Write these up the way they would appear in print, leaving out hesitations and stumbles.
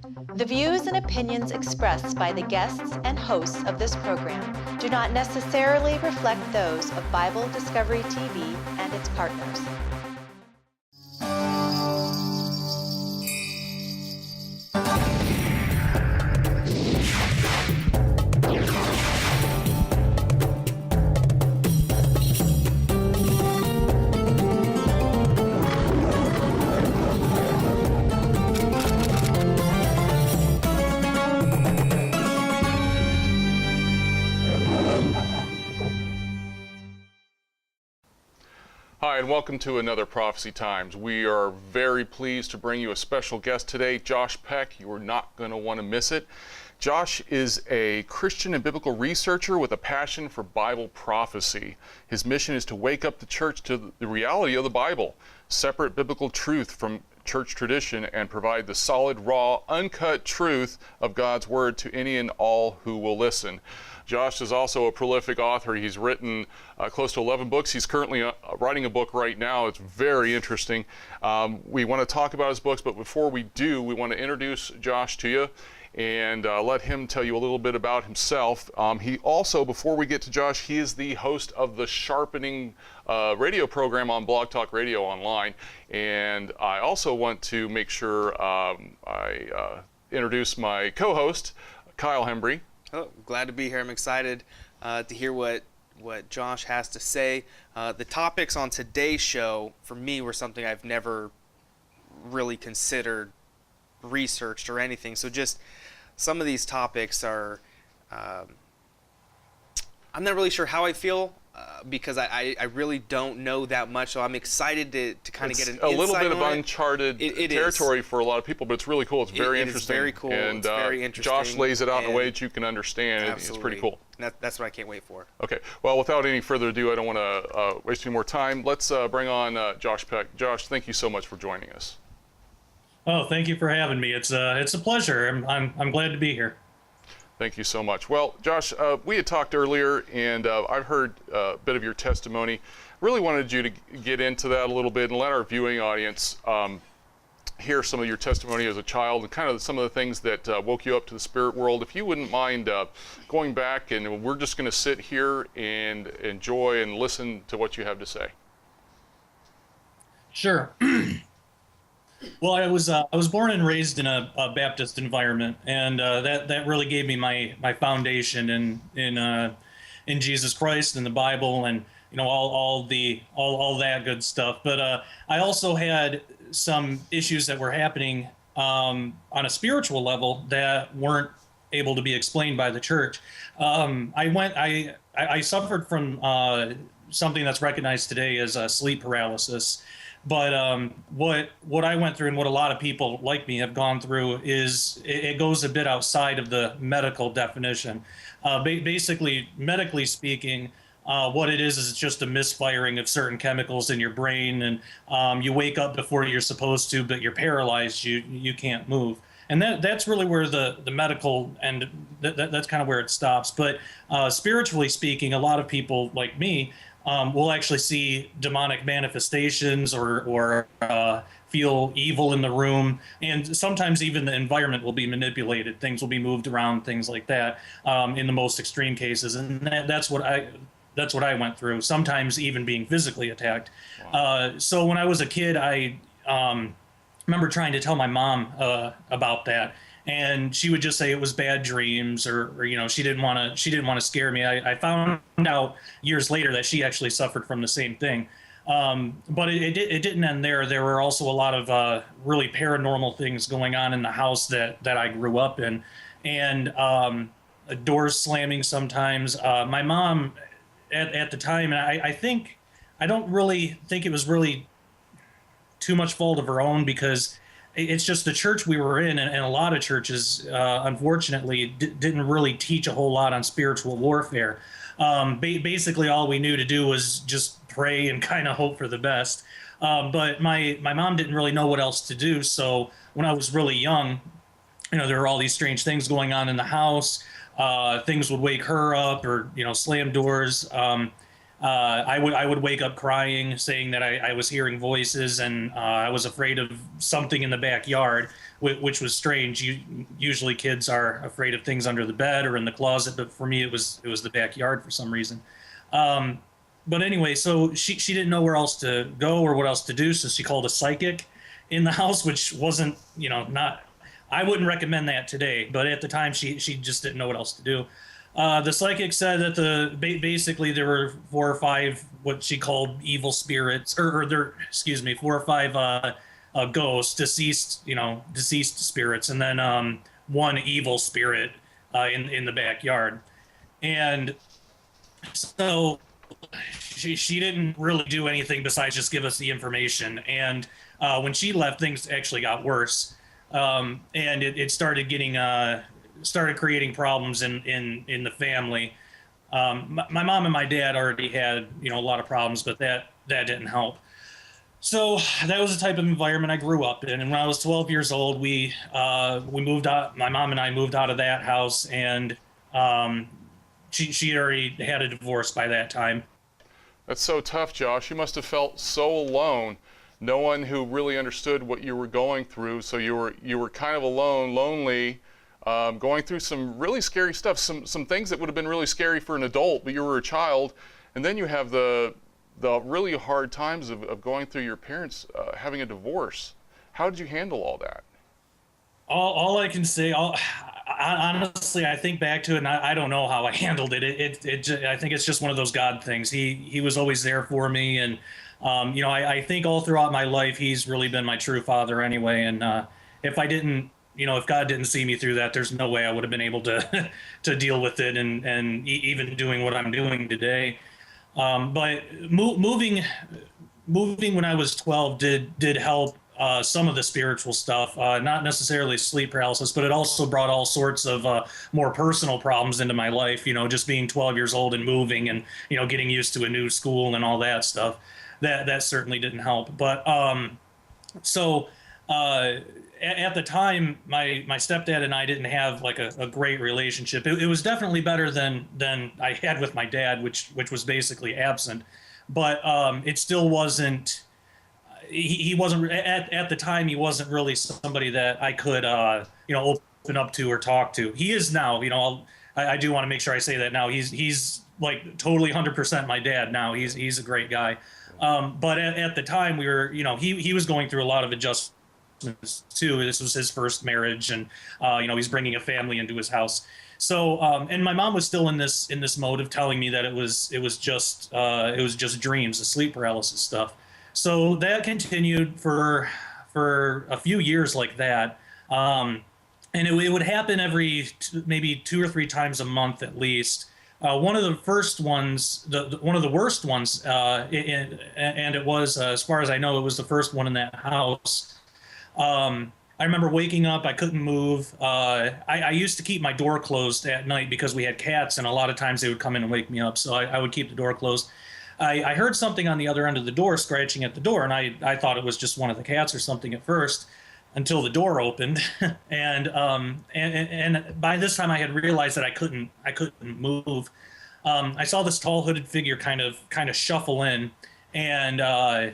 The views and opinions expressed by the guests and hosts of this program do not necessarily reflect those of Bible Discovery TV and its partners. Hi, and welcome to another Prophecy Times. We are very pleased to bring you a special guest today, Josh Peck. You are not going to want to miss it. Josh is a Christian and biblical researcher with a passion for Bible prophecy. His mission is to wake up the church to the reality of the Bible, separate biblical truth from church tradition, and provide the solid, raw, uncut truth of God's Word to any and all who will listen. Josh is also a prolific author. He's written close to 11 books. He's currently writing a book right now. It's very interesting. We want to talk about his books, but before we do, we want to introduce Josh to you and let him tell you a little bit about himself. He also, before we get to Josh, he is the host of the Sharpening radio program on Blog Talk Radio Online. And I also want to make sure I introduce my co-host, Kyle Hembry. Oh, glad to be here. I'm excited to hear what Josh has to say. The topics on today's show, for me, were something I've never really considered, researched, or anything. So just some of these topics are, I'm not really sure how I feel because I really don't know that much. So I'm excited to kind of get an insight a little bit of on uncharted territory for a lot of people, but it's really cool. It's very interesting. It's very cool. And it's very interesting. Josh lays it out in a way that you can understand. It's pretty cool. That's what I can't wait for. Okay. Well, without any further ado, I don't want to waste any more time. Let's bring on Josh Peck. Josh, thank you so much for joining us. Oh, thank you for having me. It's a pleasure. I'm glad to be here. Thank you so much. Well, Josh, we had talked earlier, and I've heard a bit of your testimony. Really wanted you to get into that a little bit and let our viewing audience hear some of your testimony as a child and kind of some of the things that woke you up to the spirit world. If you wouldn't mind going back, and we're just going to sit here and enjoy and listen to what you have to say. Sure. Well, I was born and raised in a Baptist environment, and that really gave me my foundation in Jesus Christ and the Bible, and all that good stuff. But I also had some issues that were happening on a spiritual level that weren't able to be explained by the church. I suffered from something that's recognized today as sleep paralysis. But what I went through and what a lot of people like me have gone through is it goes a bit outside of the medical definition. Basically, medically speaking, what it is it's just a misfiring of certain chemicals in your brain, and you wake up before you're supposed to, but you're paralyzed. You can't move. And that's really where the medical and that's kind of where it stops. But spiritually speaking, a lot of people like me will actually see demonic manifestations or feel evil in the room, and sometimes even the environment will be manipulated. Things will be moved around, things like that, in the most extreme cases, and that's what I went through. Sometimes even being physically attacked. Wow. So when I was a kid, I remember trying to tell my mom about that. And she would just say it was bad dreams, or she didn't want to scare me. I found out years later that she actually suffered from the same thing, but it didn't end there. There were also a lot of really paranormal things going on in the house that I grew up in, and doors slamming sometimes. My mom at the time, and I don't really think it was really too much fault of her own, because it's just the church we were in, and a lot of churches, unfortunately, didn't really teach a whole lot on spiritual warfare. Basically, all we knew to do was just pray and kind of hope for the best. But my mom didn't really know what else to do. So when I was really young, there were all these strange things going on in the house. Things would wake her up, or slam doors. I would wake up crying, saying that I was hearing voices, and I was afraid of something in the backyard, which was strange. Usually kids are afraid of things under the bed or in the closet, but for me it was the backyard for some reason. But anyway, so she didn't know where else to go or what else to do, so she called a psychic in the house, which wasn't, not, I wouldn't recommend that today, but at the time she just didn't know what else to do. The psychic said that basically there were 4 or 5 what she called evil spirits, or there, excuse me, 4 or 5 ghosts, deceased spirits, and then 1 evil spirit in the backyard. And so she didn't really do anything besides just give us the information. And when she left, things actually got worse, and it started getting started creating problems in the family. My mom and my dad already had a lot of problems, but that didn't help. So that was the type of environment I grew up in. And when I was 12 years old, we moved out. My mom and I moved out of that house, and she already had a divorce by that time. That's so tough, Josh. You must have felt so alone. No one who really understood what you were going through. So you were kind of alone, lonely, going through some really scary stuff, some things that would have been really scary for an adult, but you were a child. And then you have the really hard times of going through your parents having a divorce. How did you handle all that? All I can say, honestly, I think back to it, and I don't know how I handled it. I think it's just one of those God things. He was always there for me, and I think all throughout my life, he's really been my true father anyway. And if I didn't, if God didn't see me through that, there's no way I would have been able to to deal with it, and even doing what I'm doing today. But moving when I was 12 did help some of the spiritual stuff, not necessarily sleep paralysis, but it also brought all sorts of more personal problems into my life, just being 12 years old and moving and, getting used to a new school and all that stuff. That certainly didn't help. But at the time, my stepdad and I didn't have like a great relationship. It was definitely better than I had with my dad, which was basically absent. But it still wasn't. He wasn't at the time. He wasn't really somebody that I could open up to or talk to. He is now. I do want to make sure I say that now. He's like totally 100% my dad now. He's a great guy. But at the time, we were he was going through a lot of adjustments too. This was his first marriage, and he's bringing a family into his house. So and my mom was still in this mode of telling me that it was just dreams, the sleep paralysis stuff. So that continued for a few years like that, and it would happen every maybe 2 or 3 times a month at least. One of the first ones, one of the worst ones, and it was, as far as I know, it was the first one in that house. I remember waking up, I couldn't move. I used to keep my door closed at night because we had cats, and a lot of times they would come in and wake me up, so I would keep the door closed. I heard something on the other end of the door scratching at the door, and I thought it was just one of the cats or something at first, until the door opened, and by this time I had realized that I couldn't move. I saw this tall hooded figure kind of shuffle in, and I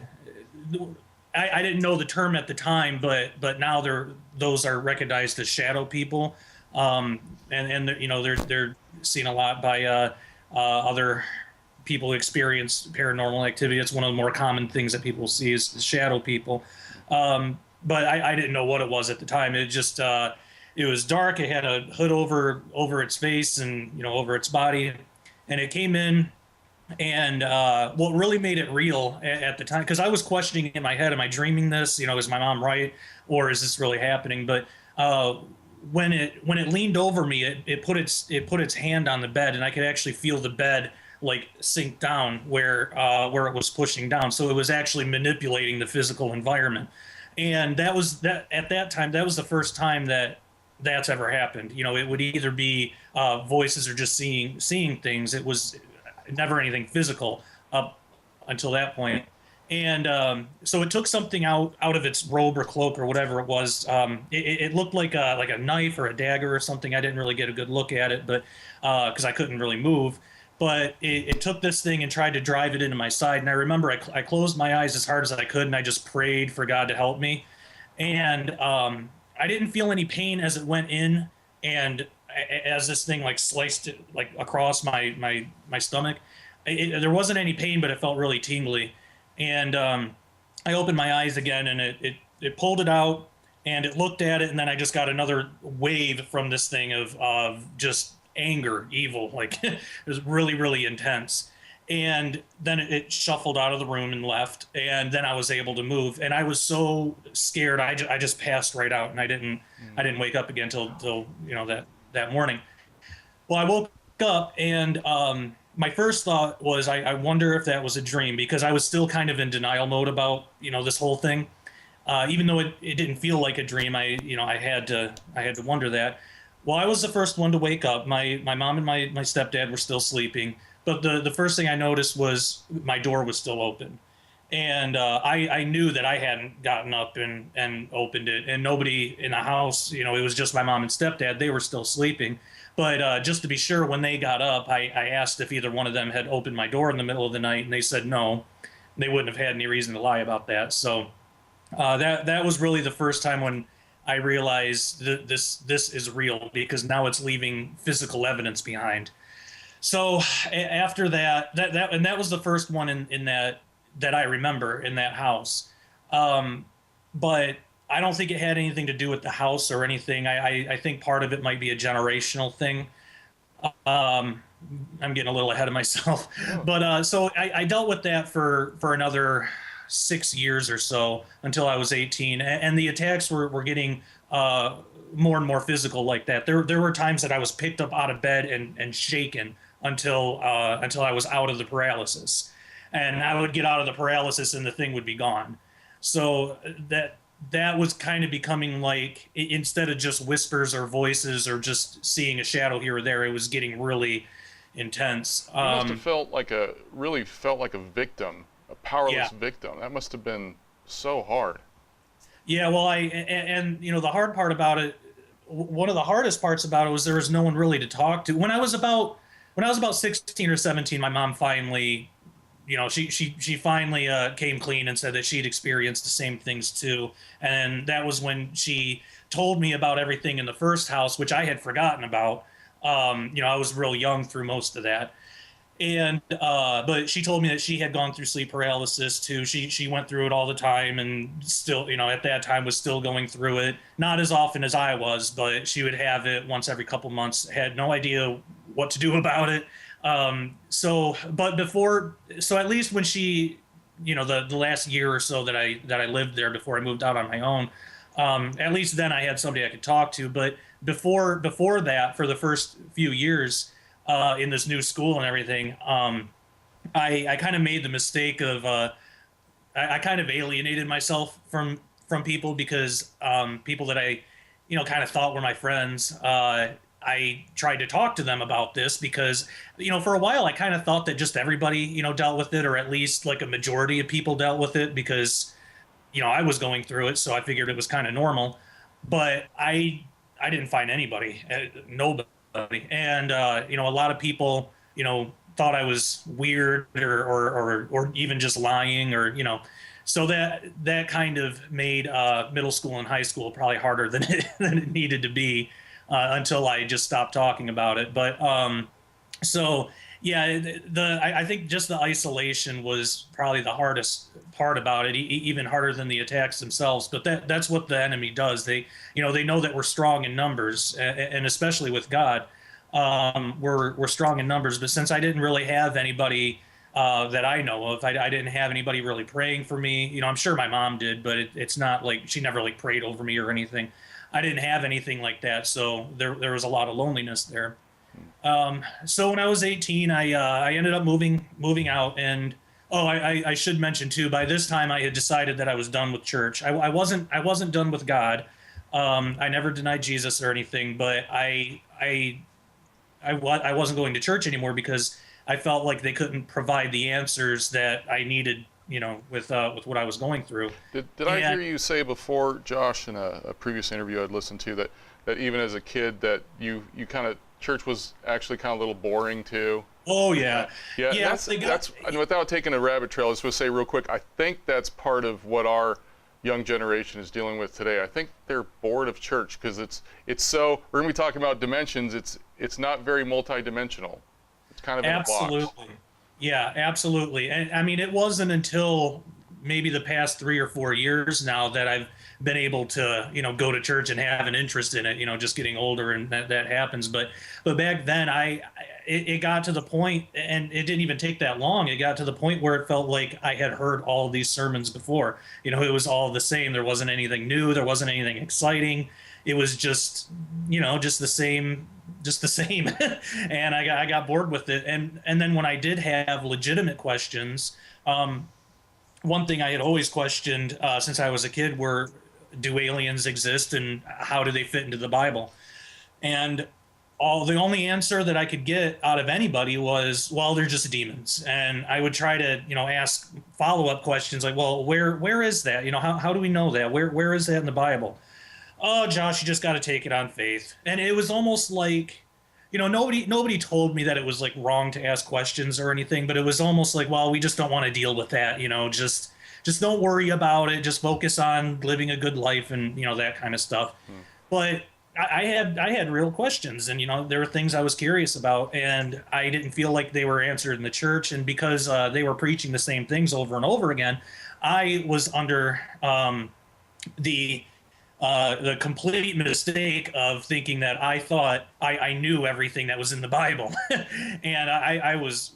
didn't know the term at the time, but now those are recognized as shadow people, and they're seen a lot by other people who experience paranormal activity. It's one of the more common things that people see is shadow people. But I didn't know what it was at the time. It just it was dark. It had a hood over its face and over its body, and it came in. And what really made it real at the time, because I was questioning in my head, am I dreaming this? Is my mom right, or is this really happening? But when it leaned over me, it put its hand on the bed, and I could actually feel the bed like sink down where it was pushing down. So it was actually manipulating the physical environment. And at that time, that was the first time that's ever happened. It would either be voices or just seeing things. It was never anything physical up until that point. And so it took something out of its robe or cloak or whatever it was. It looked like a knife or a dagger or something. I didn't really get a good look at it, but because I couldn't really move. but it took this thing and tried to drive it into my side. And I remember I closed my eyes as hard as I could, and I just prayed for God to help me. And I didn't feel any pain as it went in, and as this thing like sliced it like across my stomach. There wasn't any pain, but it felt really tingly. And I opened my eyes again, and it pulled it out, and it looked at it, and then I just got another wave from this thing of just anger, evil, like it was really, really intense. And then it shuffled out of the room and left, and then I was able to move. And I was so scared, I just passed right out, and I didn't wake up again till that morning. Well, I woke up, and my first thought was I wonder if that was a dream, because I was still kind of in denial mode about this whole thing. Even though it didn't feel like a dream, I had to wonder that. Well, I was the first one to wake up. My mom and my stepdad were still sleeping, but the first thing I noticed was my door was still open, and I knew that I hadn't gotten up and opened it, and nobody in the house. It was just my mom and stepdad. They were still sleeping, but just to be sure, when they got up, I asked if either one of them had opened my door in the middle of the night, and they said no. They wouldn't have had any reason to lie about that. So that was really the first time when I realized that this is real, because now it's leaving physical evidence behind. So after that was the first one in that I remember in that house. But I don't think it had anything to do with the house or anything. I think part of it might be a generational thing. I'm getting a little ahead of myself, but so I dealt with that for another 6 years or so until I was 18, and the attacks were getting more and more physical like that. There were times that I was picked up out of bed and shaken until I was out of the paralysis, and I would get out of the paralysis and the thing would be gone. So that was kind of becoming like, instead of just whispers or voices or just seeing a shadow here or there, it was getting really intense. You must have felt like a victim, a powerless victim. That must have been so hard. Yeah, well, and the hard part about it, one of the hardest parts about it was there was no one really to talk to. When I was about 16 or 17, my mom finally, she finally came clean and said that she'd experienced the same things too. And that was when she told me about everything in the first house, which I had forgotten about. I was real young through most of that. And but she told me that she had gone through sleep paralysis too. She went through it all the time, and still, at that time was still going through it. Not as often as I was, but she would have it once every couple months. Had no idea what to do about it. So at least when she, the last year or so that I lived there before I moved out on my own, at least then I had somebody I could talk to. But before that, for the first few years, in this new school and everything, I kind of made the mistake of I kind of alienated myself from people, because people that I kind of thought were my friends, I tried to talk to them about this, because for a while I kind of thought that just everybody dealt with it, or at least like a majority of people dealt with it, because I was going through it, so I figured it was kind of normal. But I didn't find anybody, nobody. And a lot of people thought I was weird, or even just lying, or so that kind of made middle school and high school probably harder than it needed to be, until I just stopped talking about it. But so yeah, I think just the isolation was probably the hardest part about it, even harder than the attacks themselves. But that's what the enemy does. They know that we're strong in numbers, and especially with God, we're strong in numbers. But since I didn't really have anybody that I know of, I didn't have anybody really praying for me. I'm sure my mom did, but it's not like she never like prayed over me or anything. I didn't have anything like that, so there was a lot of loneliness there. So when I was 18, I ended up moving out, and I should mention too, by this time I had decided that I was done with church. I wasn't done with God. I never denied Jesus or anything, but I wasn't going to church anymore, because I felt like they couldn't provide the answers that I needed, with what I was going through. Did I hear you say before, Josh, in a previous interview I'd listened to, that even as a kid that you kind of church was actually kind of a little boring too. Oh yeah. Yeah, Yeah. that's and without taking a rabbit trail, I just want to say real quick, I think that's part of what our young generation is dealing with today. I think they're bored of church because it's so, we're going to be talking about dimensions, it's not very multi-dimensional. It's kind of in a box. Absolutely. Yeah, absolutely. And I mean, it wasn't until maybe the past 3 or 4 years now that I've been able to, go to church and have an interest in it, just getting older, and that happens. But back then it got to the point, and it didn't even take that long. It got to the point where it felt like I had heard all of these sermons before. It was all the same. There wasn't anything new. There wasn't anything exciting. It was just, just the same. And I got bored with it. And then when I did have legitimate questions, one thing I had always questioned since I was a kid were, do aliens exist and how do they fit into the Bible? And the only answer that I could get out of anybody was, well, they're just demons. And I would try to, ask follow-up questions like, well, where is that? How do we know that? Where is that in the Bible? Oh, Josh, you just got to take it on faith. And it was almost like, nobody told me that it was like wrong to ask questions or anything, but it was almost like, well, we just don't want to deal with that. Just don't worry about it. Just focus on living a good life and, that kind of stuff. But I had real questions, and, there were things I was curious about, and I didn't feel like they were answered in the church. And because they were preaching the same things over and over again, I was under the complete mistake of thinking that I thought I knew everything that was in the Bible. And I was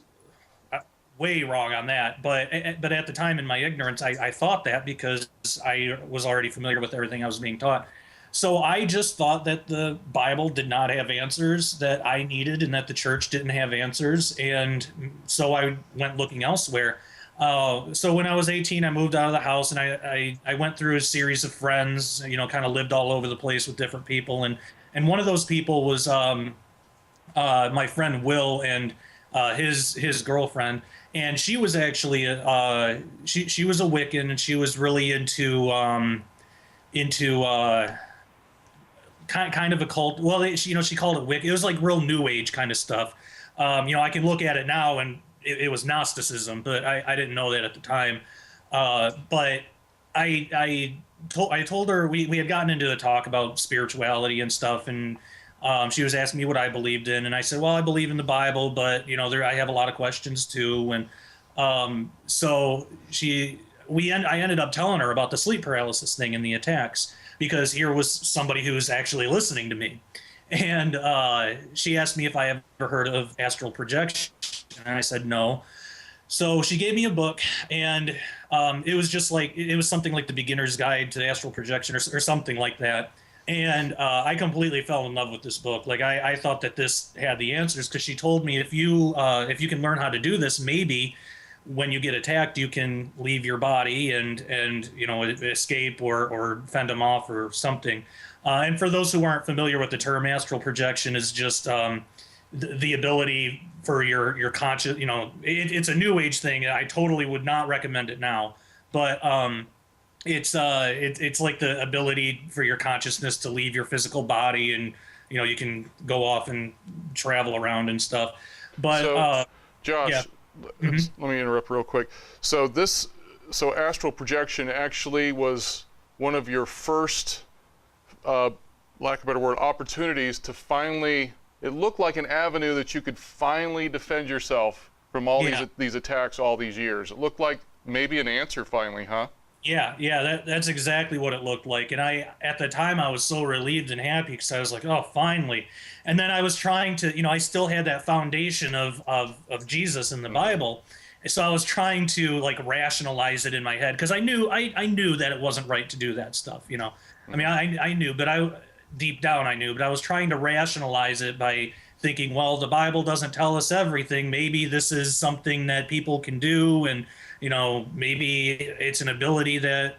way wrong on that. But at the time, in my ignorance, I thought that because I was already familiar with everything I was being taught. So I just thought that the Bible did not have answers that I needed, and that the church didn't have answers. And so I went looking elsewhere. So when I was 18, I moved out of the house, and I went through a series of friends, kind of lived all over the place with different people. And one of those people was my friend Will, and his girlfriend. And she was actually she was a Wiccan, and she was really into kind of a cult. Well, she called it Wicca. It was like real New Age kind of stuff. I can look at it now, and it was Gnosticism, but I didn't know that at the time. But I told her we had gotten into a talk about spirituality and stuff, and she was asking me what I believed in, and I said, well, I believe in the Bible, but I have a lot of questions too. And so I ended up telling her about the sleep paralysis thing and the attacks, because here was somebody who was actually listening to me. And she asked me if I ever heard of Astral Projection, and I said no. So she gave me a book, and it was something like the Beginner's Guide to Astral Projection or something like that. And I completely fell in love with this book. Like I thought that this had the answers, because she told me if you can learn how to do this, maybe when you get attacked, you can leave your body and escape or fend them off or something. And for those who aren't familiar with the term, astral projection is just the ability for your conscious. It's a New Age thing. I totally would not recommend it now, but it's like the ability for your consciousness to leave your physical body, and you can go off and travel around and stuff. But Josh. Yeah. Let me interrupt real quick. So astral projection actually was one of your first, lack of a better word, opportunities to finally, it looked like an avenue that you could finally defend yourself from all these attacks all these years. It looked like maybe an answer finally, huh? Yeah, that's exactly what it looked like. And at the time, I was so relieved and happy, because I was like, oh, finally. And then I was trying to, I still had that foundation of Jesus in the Bible. So I was trying to like rationalize it in my head, because I knew that it wasn't right to do that stuff. I mean, I knew, but deep down I knew, but I was trying to rationalize it by thinking, well, the Bible doesn't tell us everything. Maybe this is something that people can do, and maybe it's an ability that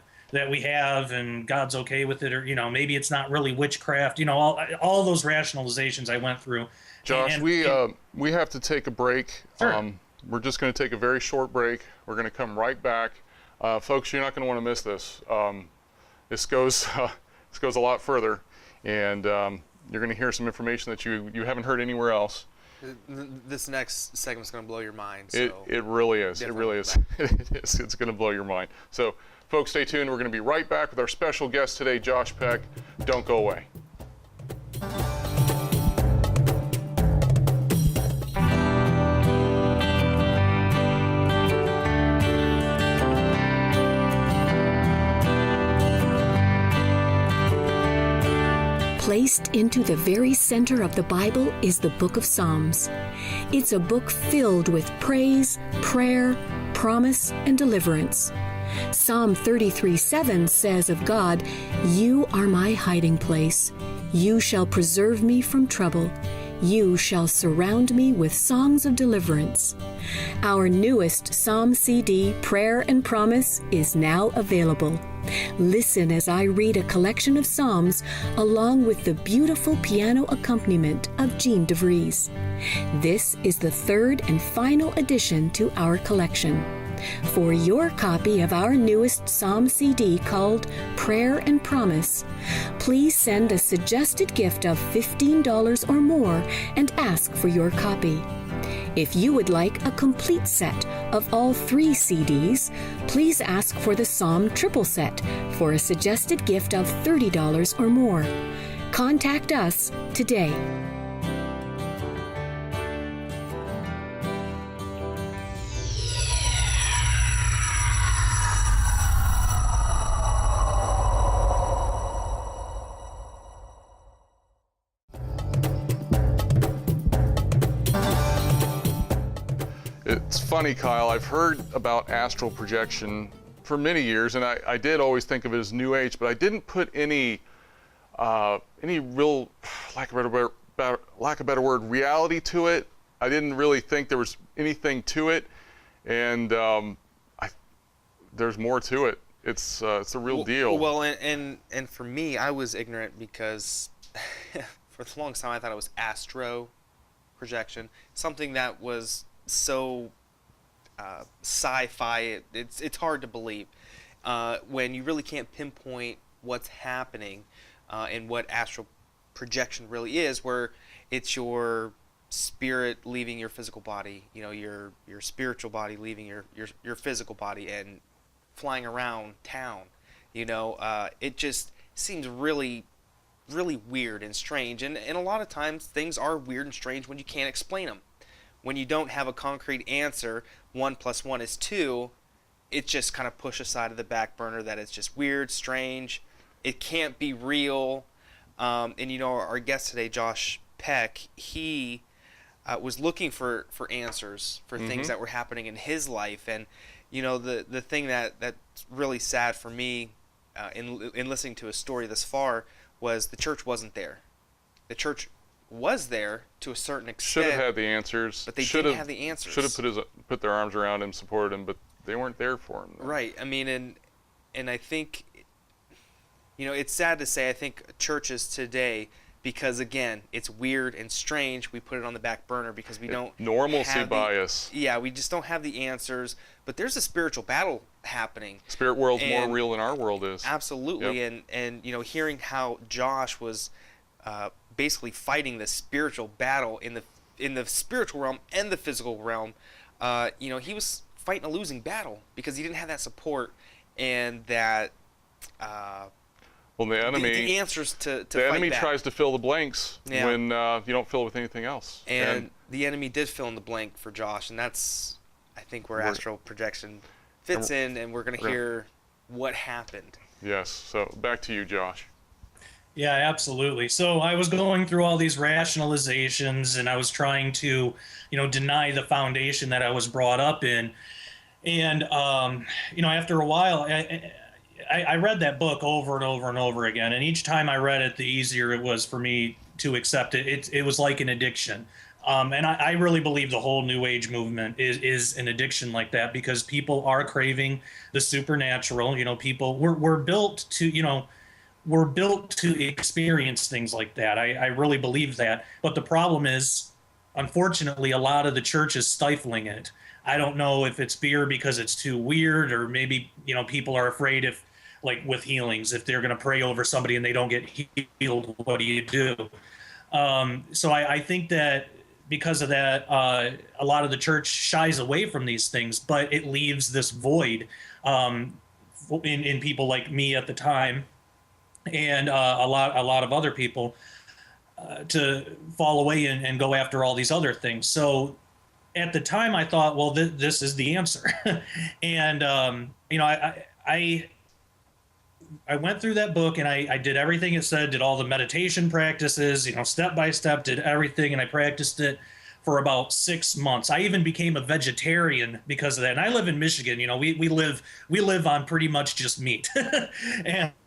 we have, and God's okay with it, or maybe it's not really witchcraft. All those rationalizations I went through. Josh, we have to take a break. Sure. We're just going to take a very short break. We're going to come right back. Folks, you're not going to want to miss this. This goes a lot further, and You're going to hear some information that you haven't heard anywhere else. This next segment's going to blow your mind. It really is. It really is. It is. It's going to blow your mind. So, folks, stay tuned. We're going to be right back with our special guest today, Josh Peck. Don't go away. Placed into the very center of the Bible is the book of Psalms. It's a book filled with praise, prayer, promise, and deliverance. Psalm 33:7 says of God, "You are my hiding place. You shall preserve me from trouble. You shall surround me with songs of deliverance." Our newest Psalm CD, Prayer and Promise, is now available. Listen as I read a collection of Psalms along with the beautiful piano accompaniment of Jean DeVries. This is the third and final addition to our collection. For your copy of our newest Psalm CD called Prayer and Promise, please send a suggested gift of $15 or more and ask for your copy. If you would like a complete set of all 3 CDs, please ask for the Psalm Triple Set for a suggested gift of $30 or more. Contact us today. It's funny, Kyle, I've heard about astral projection for many years, and I did always think of it as New Age, but I didn't put any real, lack of a better word, reality to it. I didn't really think there was anything to it, and there's more to it. It's a real deal. Well, and for me, I was ignorant because for the longest time I thought it was astro projection, something that was so sci-fi. It's hard to believe when you really can't pinpoint what's happening and what astral projection really is, where it's your spirit leaving your physical body, your spiritual body leaving your physical body and flying around town. It just seems really weird and strange, and a lot of times things are weird and strange when you can't explain them. When you don't have a concrete answer, 1 + 1 is 2, it just kind of pushed aside to the back burner that it's just weird, strange, it can't be real. And our guest today, Josh Peck, he was looking for answers for things that were happening in his life. And the thing that's really sad for me in listening to his story thus far was the church wasn't there. The church was there to a certain extent. Should have had the answers. But they didn't have the answers. Should have put their arms around him, supported him, but they weren't there for him. Right. I mean, and I think, it's sad to say, I think churches today, because again, it's weird and strange, we put it on the back burner because we don't normalcy bias. We just don't have the answers. But there's a spiritual battle happening. Spirit world's more real than our world is. Absolutely. Yep. And hearing how Josh was basically fighting the spiritual battle in the spiritual realm and the physical realm, he was fighting a losing battle because he didn't have that support and that the enemy, the answers to the fight enemy back. tries to fill the blanks when you don't fill it with anything else. And the enemy did fill in the blank for Josh, and that's, I think, where astral projection fits in, and we're going to hear what happened. Yes. So back to you, Josh. Yeah, absolutely. So I was going through all these rationalizations, and I was trying to, deny the foundation that I was brought up in. And, after a while, I read that book over and over and over again. And each time I read it, the easier it was for me to accept it. It was like an addiction. And I really believe the whole New Age movement is an addiction like that, because people are craving the supernatural. People, we're built to, we're built to experience things like that. I really believe that. But the problem is, unfortunately, a lot of the church is stifling it. I don't know if it's fear because it's too weird, or maybe, people are afraid if, like with healings. If they're going to pray over somebody and they don't get healed, what do you do? So I think that because of that, a lot of the church shies away from these things, but it leaves this void in people like me at the time, and a lot of other people to fall away and go after all these other things. So at the time, I thought, well, this is the answer, and I went through that book and I did everything it said, did all the meditation practices, step by step, did everything, and I practiced it for about 6 months. I even became a vegetarian because of that. And I live in Michigan. We live on pretty much just meat. But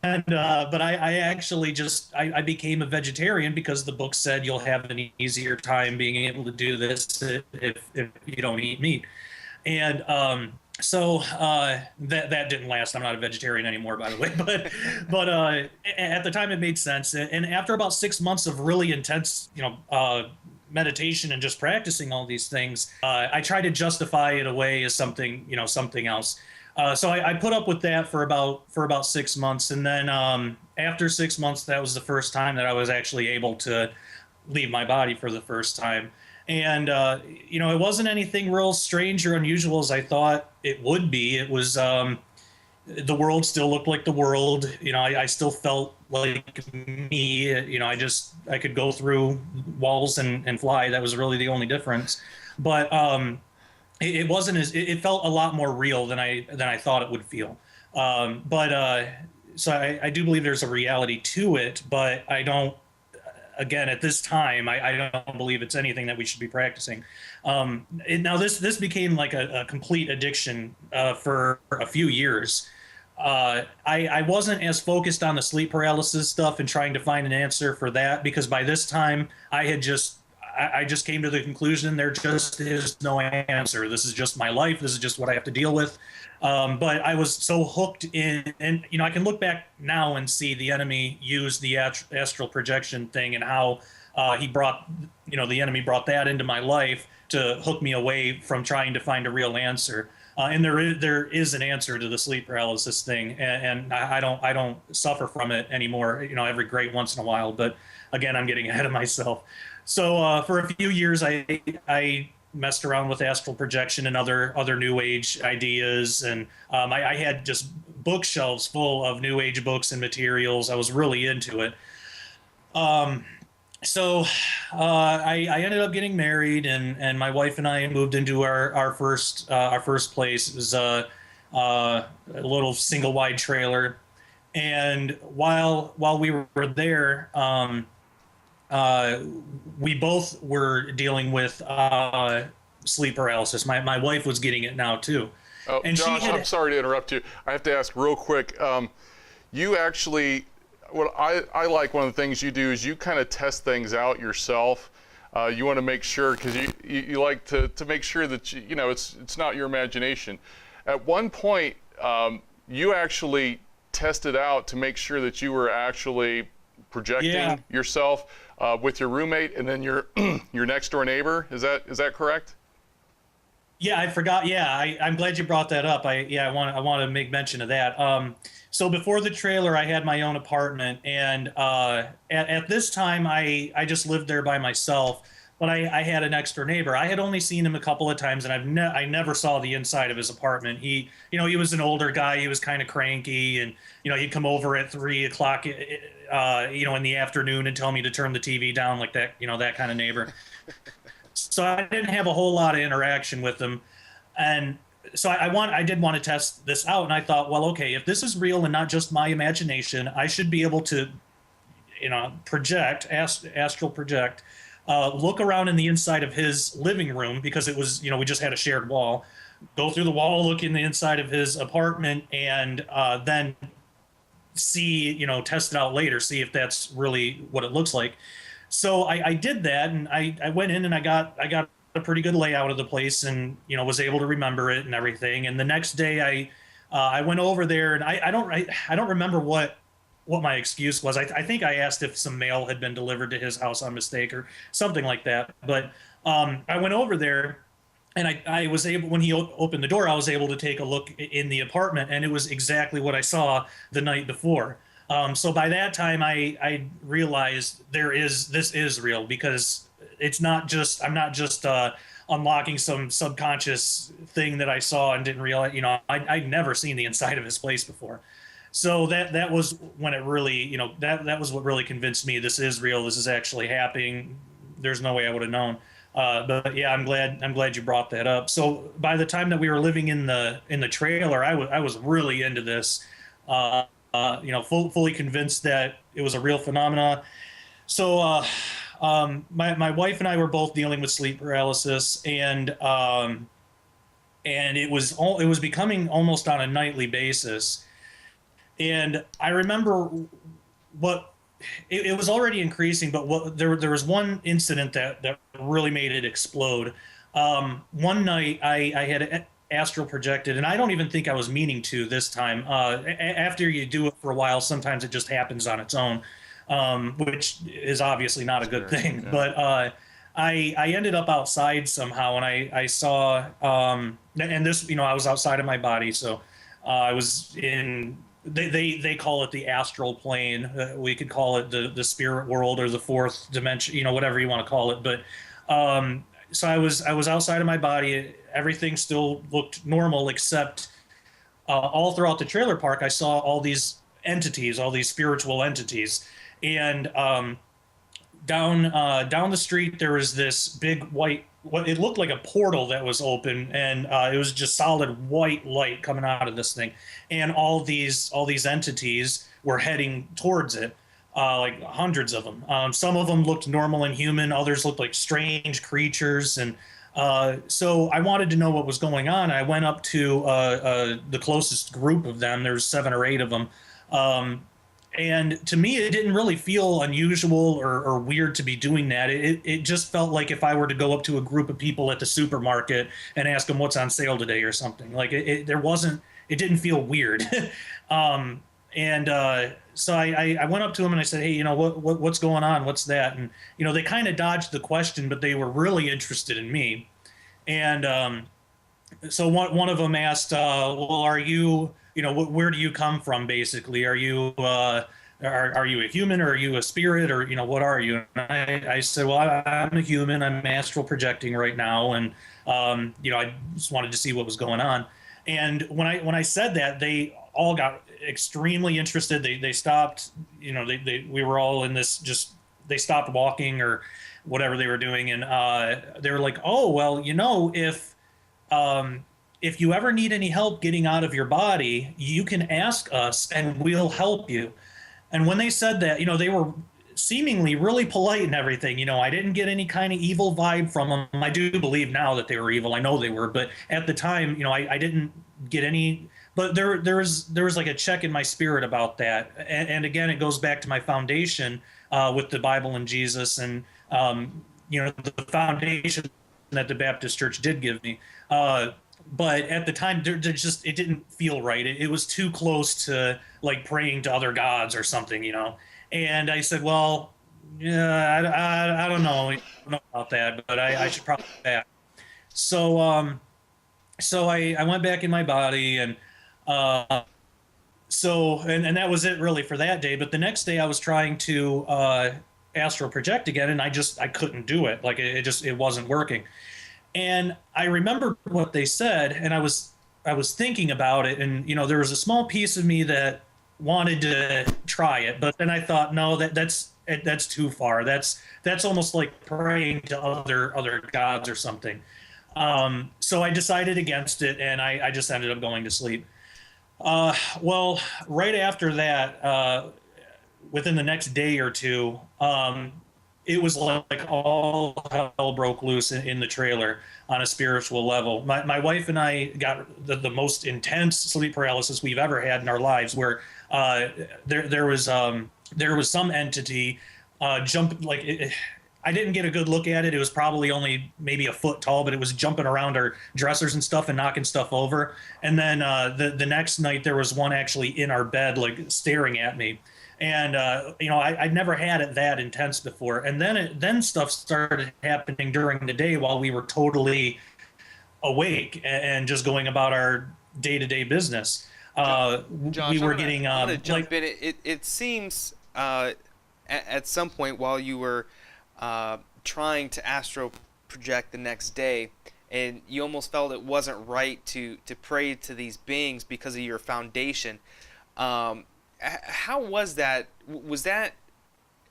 I actually I became a vegetarian because the book said you'll have an easier time being able to do this if you don't eat meat. And so that didn't last. I'm not a vegetarian anymore, by the way. But at the time, it made sense. And after about 6 months of really intense, meditation and just practicing all these things, I tried to justify it away as something else. So I put up with that for about 6 months, and then after 6 months, that was the first time that I was actually able to leave my body for the first time. And it wasn't anything real strange or unusual as I thought it would be. It was the world still looked like the world. I still felt like me. I could go through walls and fly. That was really the only difference. But it wasn't it felt a lot more real than I thought it would feel. So I do believe there's a reality to it, but I don't. Again, at this time, I don't believe it's anything that we should be practicing. Now, this became like a complete addiction for a few years. I wasn't as focused on the sleep paralysis stuff and trying to find an answer for that, because by this time, I just came to the conclusion there just is no answer. This is just my life. This is just what I have to deal with. But I was so hooked in, and I can look back now and see the enemy use the astral projection thing and how the enemy brought that into my life to hook me away from trying to find a real answer. And there is an answer to the sleep paralysis thing, and I don't suffer from it anymore. Every great once in a while, but again, I'm getting ahead of myself. So for a few years, I messed around with astral projection and other new age ideas, and I had just bookshelves full of new age books and materials. I was really into it. So I ended up getting married, and my wife and I moved into our first place. It was a little single wide trailer, and while we were there, we both were dealing with sleep paralysis. My wife was getting it now too. Oh, and Josh, I'm sorry to interrupt you. I have to ask real quick. You actually, what I like, one of the things you do is you kind of test things out yourself. You want to make sure, because you like to make sure that it's not your imagination. At one point, you actually tested out to make sure that you were actually projecting yourself with your roommate and then your next door neighbor. Is that correct? Yeah, I forgot. Yeah, I'm glad you brought that up. I want to make mention of that. So before the trailer, I had my own apartment, and at this time, I just lived there by myself. But I had an next door neighbor. I had only seen him a couple of times, and I never saw the inside of his apartment. He was an older guy. He was kind of cranky, and he'd come over at 3 o'clock, in the afternoon and tell me to turn the TV down, like that, that kind of neighbor. So I didn't have a whole lot of interaction with him, and so I did want to test this out, and I thought, well, okay, if this is real and not just my imagination, I should be able to, astral project. Look around in the inside of his living room, because it was, we just had a shared wall. Go through the wall, look in the inside of his apartment, and then see, test it out later, see if that's really what it looks like. So I did that, and I went in and I got a pretty good layout of the place, and was able to remember it and everything. And the next day I went over there, and I don't remember what my excuse was. I think I asked if some mail had been delivered to his house on mistake or something like that. But I went over there, and I was able, when he opened the door, I was able to take a look in the apartment, and it was exactly what I saw the night before. So by that time, I realized this is real, because it's not just, I'm not just unlocking some subconscious thing that I saw and didn't realize. I'd never seen the inside of his place before. So that was when it really, that was what really convinced me this is real. This is actually happening. There's no way I would have known. But yeah, I'm glad you brought that up. So by the time that we were living in the trailer, I was really into this. Fully convinced that it was a real phenomena. So my wife and I were both dealing with sleep paralysis, and it was becoming almost on a nightly basis. And I remember it was already increasing, but there was one incident that really made it explode. One night I had astral projected, and I don't even think I was meaning to this time. After you do it for a while, sometimes it just happens on its own, which is obviously not a good thing. Yeah. But I ended up outside somehow, and I saw, and this, I was outside of my body, so I was in. They call it the astral plane. We could call it the spirit world, or the fourth dimension, whatever you want to call it. But so I was outside of my body. Everything still looked normal, except all throughout the trailer park, I saw all these entities, all these spiritual entities. And down the street, there was this big white, what it looked like a portal that was open, and it was just solid white light coming out of this thing, and all these entities were heading towards it, like hundreds of them. Some of them looked normal and human, others looked like strange creatures, and so I wanted to know what was going on. I went up to the closest group of them. There's 7 or 8 of them. And to me, it didn't really feel unusual or weird to be doing that. It just felt like if I were to go up to a group of people at the supermarket and ask them what's on sale today or something. Like it didn't feel weird. So I went up to them and I said, hey, what's going on? What's that? And, they kind of dodged the question, but they were really interested in me. And so one of them asked, well, are you, where do you come from, basically? Are you are you a human, or are you a spirit, or what are you? And I said, well, I'm a human. I'm astral projecting right now, and I just wanted to see what was going on. And when I said that, they all got extremely interested. They stopped. We were all in this, just they stopped walking or whatever they were doing, and they were like, oh, well, if you ever need any help getting out of your body, you can ask us and we'll help you. And when they said that, they were seemingly really polite and everything. I didn't get any kind of evil vibe from them. I do believe now that they were evil. I know they were, but at the time, I didn't get any. But there was like a check in my spirit about that. And again, it goes back to my foundation with the Bible and Jesus, and the foundation that the Baptist Church did give me. But at the time, it didn't feel right. It was too close to like praying to other gods or something, And I said, well, yeah, I don't know about that, but I should probably go back. So I went back in my body, and and that was it really for that day. But the next day I was trying to astral project again, and I couldn't do it. Like it wasn't working. And I remember what they said, and I was thinking about it, and there was a small piece of me that wanted to try it, but then I thought, no, that's too far. That's almost like praying to other gods or something. So I decided against it, and I just ended up going to sleep. Well, right after that, within the next day or two, it was like all hell broke loose in the trailer on a spiritual level. My wife and I got the most intense sleep paralysis we've ever had in our lives, where there was some entity jump, like I didn't get a good look at it. It was probably only maybe a foot tall, but it was jumping around our dressers and stuff and knocking stuff over. And then the next night there was one actually in our bed, like staring at me. And I'd never had it that intense before. And then stuff started happening during the day while we were totally awake and just going about our day-to-day business. Josh, We were I'm getting gonna like jump in. It seems at some point while you were trying to astral project the next day, and you almost felt it wasn't right to pray to these beings because of your foundation. How was that? Was that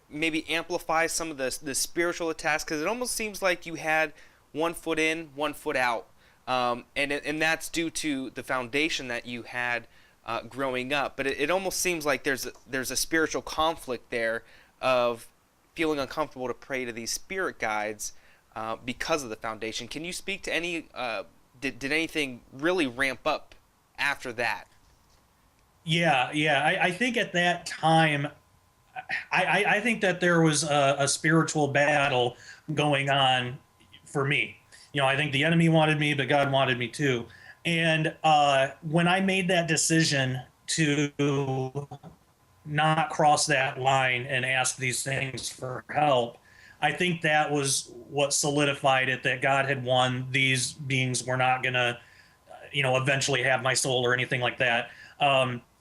maybe amplify some of the spiritual attacks? Because it almost seems like you had one foot in, one foot out, and that's due to the foundation that you had growing up. But it almost seems like there's a spiritual conflict there of feeling uncomfortable to pray to these spirit guides because of the foundation. Can you speak to any? Did anything really ramp up after that? Yeah, I think at that time, I think that there was a spiritual battle going on for me. I think the enemy wanted me, but God wanted me too. And when I made that decision to not cross that line and ask these things for help, I think that was what solidified it, that God had won. These beings were not going to, eventually have my soul or anything like that.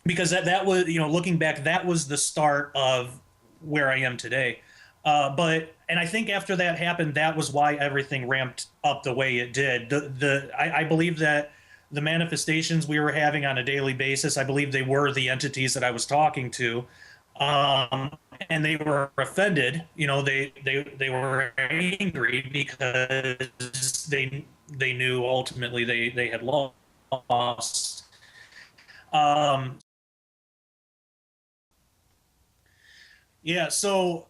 Because that was, looking back, that was the start of where I am today. And I think after that happened, that was why everything ramped up the way it did. I believe that the manifestations we were having on a daily basis, I believe they were the entities that I was talking to. And they were offended, they were angry because they knew ultimately they had lost. Yeah, so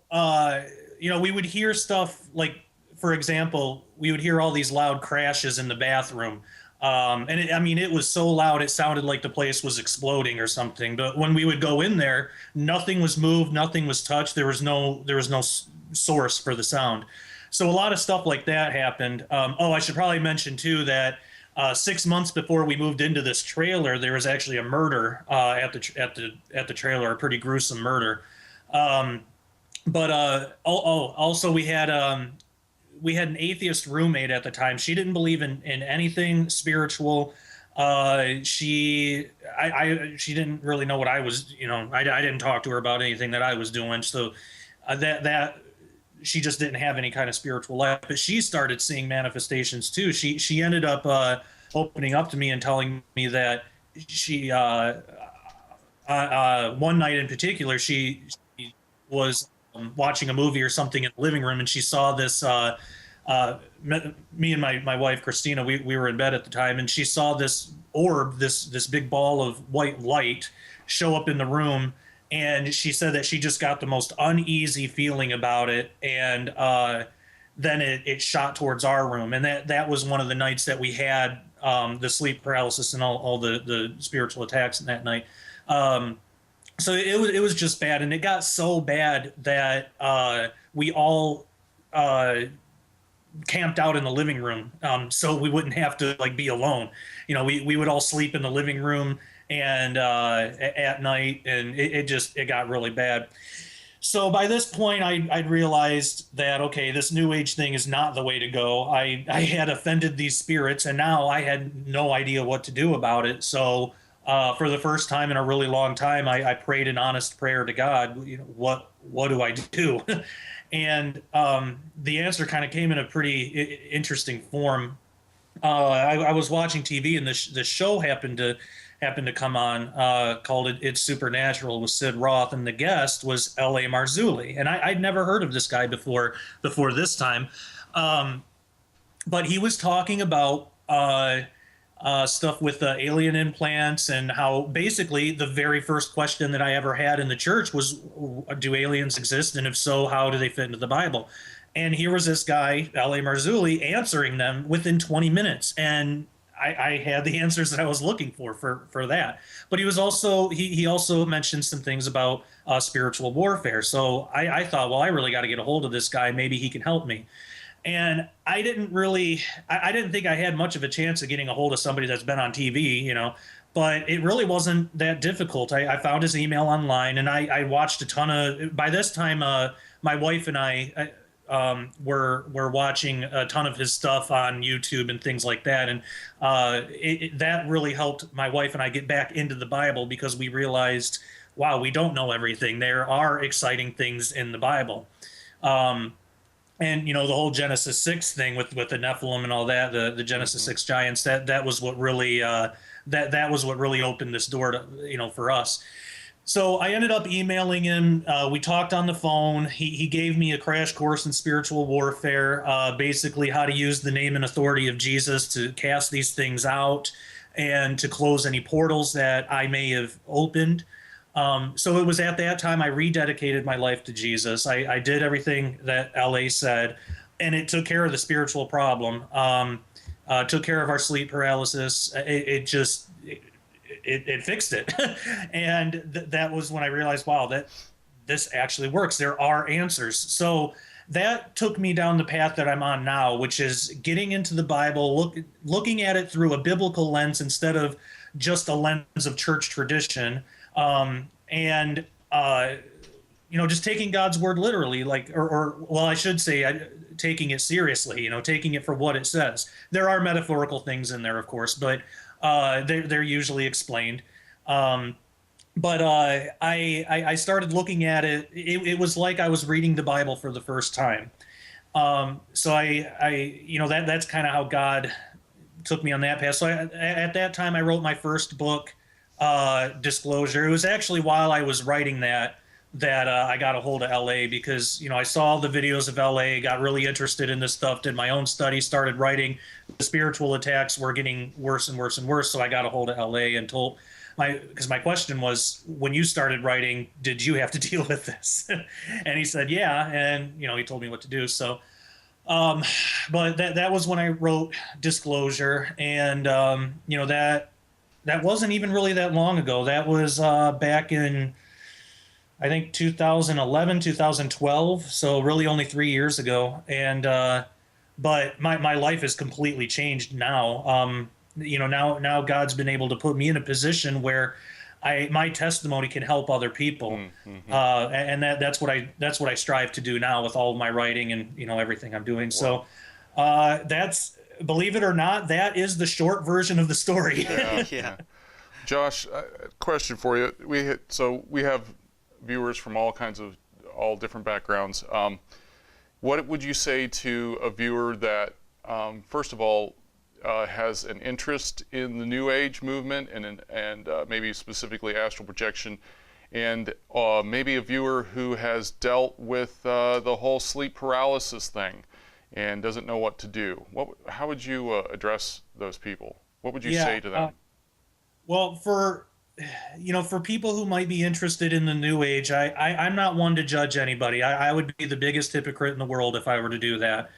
we would hear stuff like, for example, we would hear all these loud crashes in the bathroom. It was so loud it sounded like the place was exploding or something. But when we would go in there, nothing was moved, nothing was touched. There was no source for the sound. So a lot of stuff like that happened. I should probably mention too that 6 months before we moved into this trailer, there was actually a murder at the trailer, a pretty gruesome murder. Also we had an atheist roommate at the time. She didn't believe in anything spiritual. She didn't really know what I was, I didn't talk to her about anything that I was doing. So that she just didn't have any kind of spiritual life, but she started seeing manifestations too. She ended up opening up to me and telling me that she one night in particular, she was watching a movie or something in the living room, and she saw this me and my wife Christina, we were in bed at the time, and she saw this orb, this big ball of white light show up in the room, and she said that she just got the most uneasy feeling about it, and then it shot towards our room, and that was one of the nights that we had the sleep paralysis and all the spiritual attacks in that night. So it was just bad, and it got so bad that we all camped out in the living room, so we wouldn't have to be alone. We would all sleep in the living room and at night, and it got really bad. So by this point, I'd realized that, okay, this New Age thing is not the way to go. I had offended these spirits, and now I had no idea what to do about it. So for the first time in a really long time, I prayed an honest prayer to God. What do I do? And the answer kind of came in a pretty interesting form. I was watching TV, and the show happened to come on called It's Supernatural with Sid Roth, and the guest was L.A. Marzulli, and I'd never heard of this guy before this time, but he was talking about stuff with alien implants, and how basically the very first question that I ever had in the church was, do aliens exist, and if so, how do they fit into the Bible? And here was this guy, L.A. Marzulli, answering them within 20 minutes, and I had the answers that I was looking for that. But he was also he also mentioned some things about spiritual warfare. So I thought, well, I really got to get a hold of this guy. Maybe he can help me. And I didn't think I had much of a chance of getting a hold of somebody that's been on TV, but it really wasn't that difficult. I found his email online, and I watched a ton of, by this time, my wife and I were watching a ton of his stuff on YouTube and things like that, and that really helped my wife and I get back into the Bible, because we realized, wow, we don't know everything. There are exciting things in the Bible. And the whole Genesis 6 thing with the Nephilim and all that, the Genesis 6 giants, that was what really that was what really opened this door to, for us. So I ended up emailing him. We talked on the phone. He gave me a crash course in spiritual warfare, basically how to use the name and authority of Jesus to cast these things out and to close any portals that I may have opened. So it was at that time I rededicated my life to Jesus. I did everything that LA said, and it took care of the spiritual problem. Took care of our sleep paralysis. It fixed it. And that was when I realized, wow, that this actually works. There are answers. So that took me down the path that I'm on now, which is getting into the Bible, looking at it through a biblical lens instead of just a lens of church tradition. Just taking God's word literally, I should say, taking it seriously, taking it for what it says. There are metaphorical things in there, of course, but they're usually explained. I started looking at it. It was like I was reading the Bible for the first time. That's kind of how God took me on that path. So at that time, I wrote my first book, Disclosure. It was actually while I was writing that I got a hold of LA, because I saw the videos of LA, got really interested in this stuff, did my own study, started writing. The spiritual attacks were getting worse and worse and worse, so I got a hold of LA and told because my question was, when you started writing, did you have to deal with this? And he said, yeah, and he told me what to do. So but that was when I wrote Disclosure, and that wasn't even really that long ago. That was back in, I think, 2011, 2012. So really only 3 years ago. And but my life has completely changed now. Now God's been able to put me in a position where my testimony can help other people. Mm-hmm. And that's what I strive to do now with all of my writing and everything I'm doing. Wow. So that's, believe it or not, that is the short version of the story. Yeah. Yeah. Josh, question for you. We have viewers from all different backgrounds. What would you say to a viewer that, first of all, has an interest in the New Age movement and maybe specifically astral projection, and maybe a viewer who has dealt with the whole sleep paralysis thing and doesn't know what to do? How would you address those people? What would you say to them? Well, for people who might be interested in the New Age, I'm not one to judge anybody. I would be the biggest hypocrite in the world if I were to do that.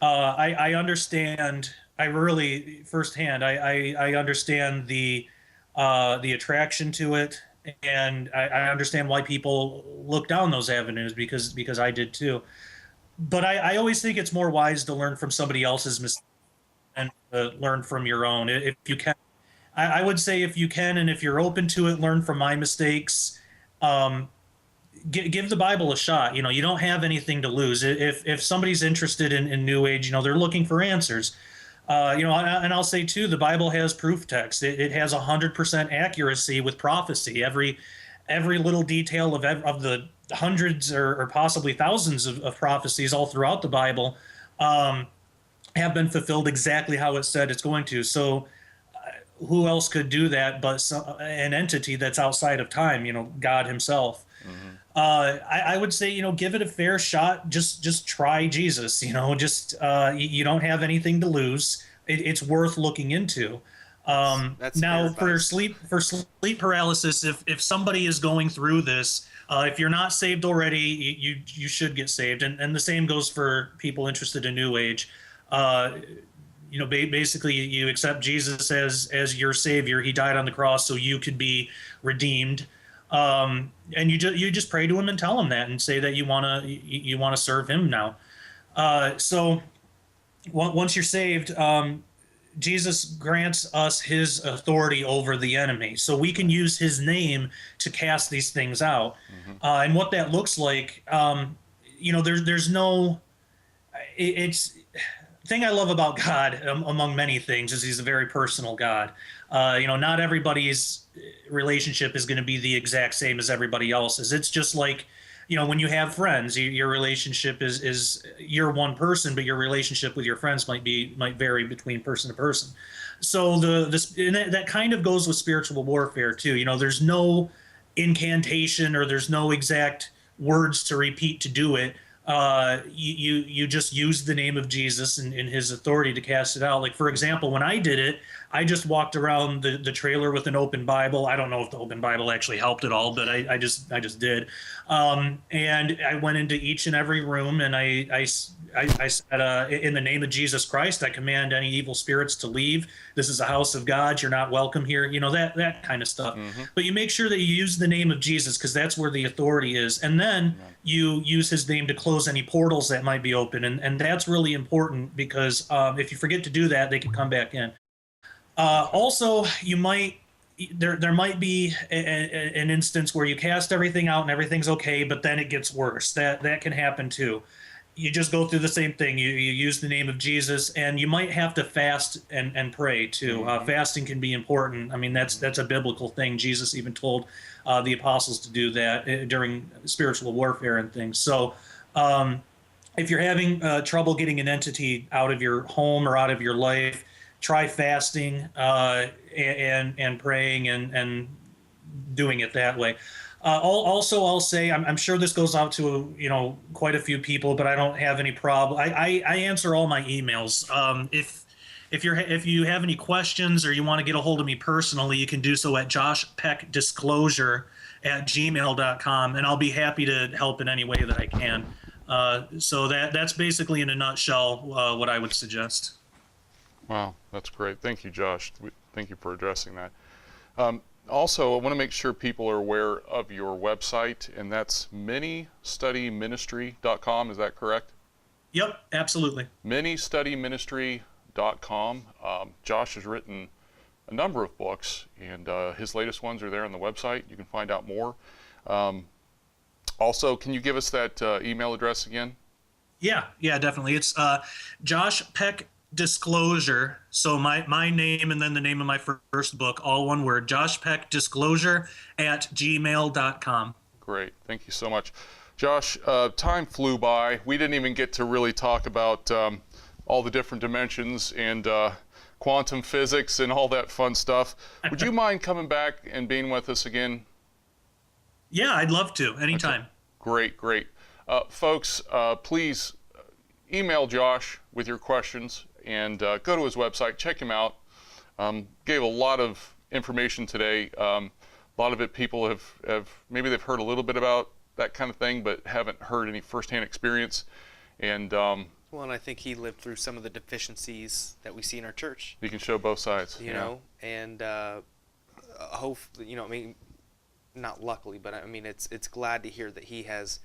I understand. I really firsthand. I understand the attraction to it, and I understand why people look down those avenues, because I did too. But I always think it's more wise to learn from somebody else's mistakes and learn from your own, if you can. I would say, if you can, and if you're open to it, learn from my mistakes. Give the Bible a shot. You don't have anything to lose. If somebody's interested in New Age, they're looking for answers. And I'll say too, the Bible has proof text. It has 100% accuracy with prophecy. Every little detail of the hundreds or possibly thousands of prophecies all throughout the Bible have been fulfilled exactly how it said it's going to. So who else could do that but an entity that's outside of time, God himself. Mm-hmm. I would say, give it a fair shot. Just try Jesus, you don't have anything to lose. It's worth looking into. That's now for sleep paralysis, if somebody is going through this, if you're not saved already, you should get saved. And the same goes for people interested in New Age. Basically you accept Jesus as your savior. He died on the cross so you could be redeemed. And you just pray to him and tell him that, and say that you want to serve him now. So once you're saved, Jesus grants us his authority over the enemy, so we can use his name to cast these things out. Mm-hmm. And what that looks like, there's no it's thing I love about God, among many things, is he's a very personal God. Not everybody's relationship is going to be the exact same as everybody else's. It's just like, when you have friends, your relationship is you're one person, but your relationship with your friends might vary between person to person. So and that kind of goes with spiritual warfare too. There's no incantation or there's no exact words to repeat to do it. You just use the name of Jesus and his authority to cast it out. Like, for example, when I did it, I just walked around the trailer with an open Bible. I don't know if the open Bible actually helped at all, but I just did. And I went into each and every room, and I said, in the name of Jesus Christ, I command any evil spirits to leave. This is a house of God. You're not welcome here. That kind of stuff. Mm-hmm. But you make sure that you use the name of Jesus, because that's where the authority is. And then you use his name to close any portals that might be open. And that's really important, because if you forget to do that, they can come back in. Also, there might be an instance where you cast everything out and everything's okay, but then it gets worse. That can happen too. You just go through the same thing. You use the name of Jesus, and you might have to fast and pray too. Mm-hmm. Fasting can be important. I mean, that's a biblical thing. Jesus even told the apostles to do that during spiritual warfare and things. So if you're having trouble getting an entity out of your home or out of your life, try fasting and praying and doing it that way. Also, I'll say, I'm sure this goes out to quite a few people, but I don't have any problem. I answer all my emails. If you have any questions or you want to get a hold of me personally, you can do so at joshpeckdisclosure@gmail.com, and I'll be happy to help in any way that I can. So that's basically in a nutshell what I would suggest. Wow, that's great. Thank you, Josh. Thank you for addressing that. Also, I want to make sure people are aware of your website, and that's ministyministry.com. Is that correct? Yep, absolutely. ministyministry.com. Josh has written a number of books, and his latest ones are there on the website. You can find out more. Also, can you give us that email address again? Yeah, definitely. It's Josh Peck Disclosure. So my name and then the name of my first book, all one word, joshpeckdisclosure@gmail.com. Great. Thank you so much. Josh, time flew by. We didn't even get to really talk about all the different dimensions and quantum physics and all that fun stuff. Would you mind coming back and being with us again? Yeah, I'd love to. Anytime. Okay. Great. Folks, please email Josh with your questions and go to his website. Check him out. Gave a lot of information today. A lot of it people have maybe they've heard a little bit about that kind of thing, but haven't heard any firsthand experience. And well, and I think he lived through some of the deficiencies that we see in our church. You can show both sides. You know, and hopefully, I mean, not luckily, but I mean, it's glad to hear that he has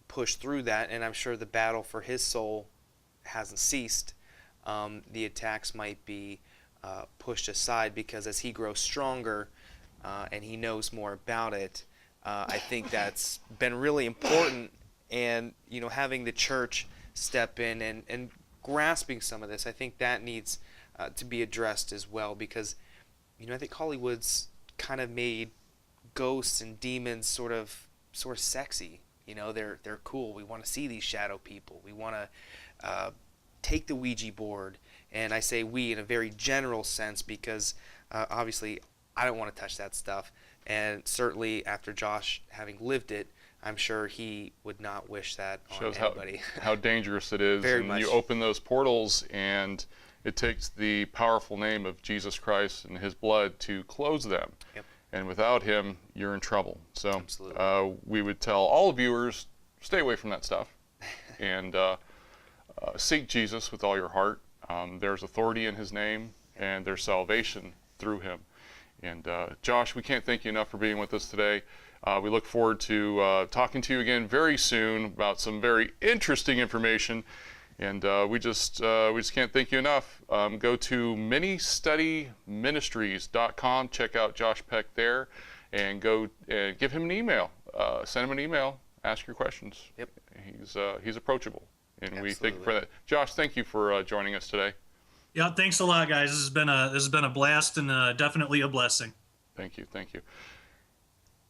pushed through that, and I'm sure the battle for his soul hasn't ceased. The attacks might be pushed aside, because as he grows stronger and he knows more about it, I think that's been really important. And having the church step in and grasping some of this, I think that needs to be addressed as well, because I think Hollywood's kind of made ghosts and demons sort of sexy. They're cool. We want to see these shadow people. We want to take the Ouija board, and I say we in a very general sense, because obviously I don't want to touch that stuff, and certainly after Josh having lived it, I'm sure he would not wish that on anybody. Shows how dangerous it is. Very and much. You open those portals, and it takes the powerful name of Jesus Christ and his blood to close them. Yep. And without him, you're in trouble. So Absolutely. We would tell all viewers, stay away from that stuff, and seek Jesus with all your heart. There's authority in his name, and there's salvation through him. And Josh, we can't thank you enough for being with us today. We look forward to talking to you again very soon about some very interesting information. And we just can't thank you enough. Go to ministyministries.com. Check out Josh Peck there, and go give him an email. Send him an email. Ask your questions. Yep. He's approachable, And we thank you for that. Josh, thank you for joining us today. Yeah, thanks a lot, guys. This has been a blast and definitely a blessing. Thank you.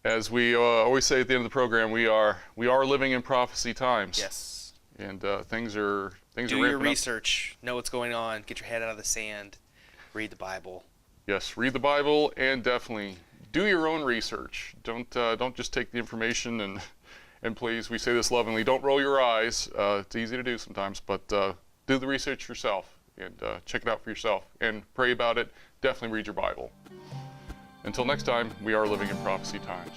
As we always say at the end of the program, we are living in prophecy times. Yes. And things are Do your research. Know what's going on. Get your head out of the sand. Read the Bible. Yes, read the Bible, and definitely do your own research. Don't just take the information and please, we say this lovingly, don't roll your eyes. It's easy to do sometimes, but do the research yourself and check it out for yourself and pray about it. Definitely read your Bible. Until next time, we are living in prophecy times.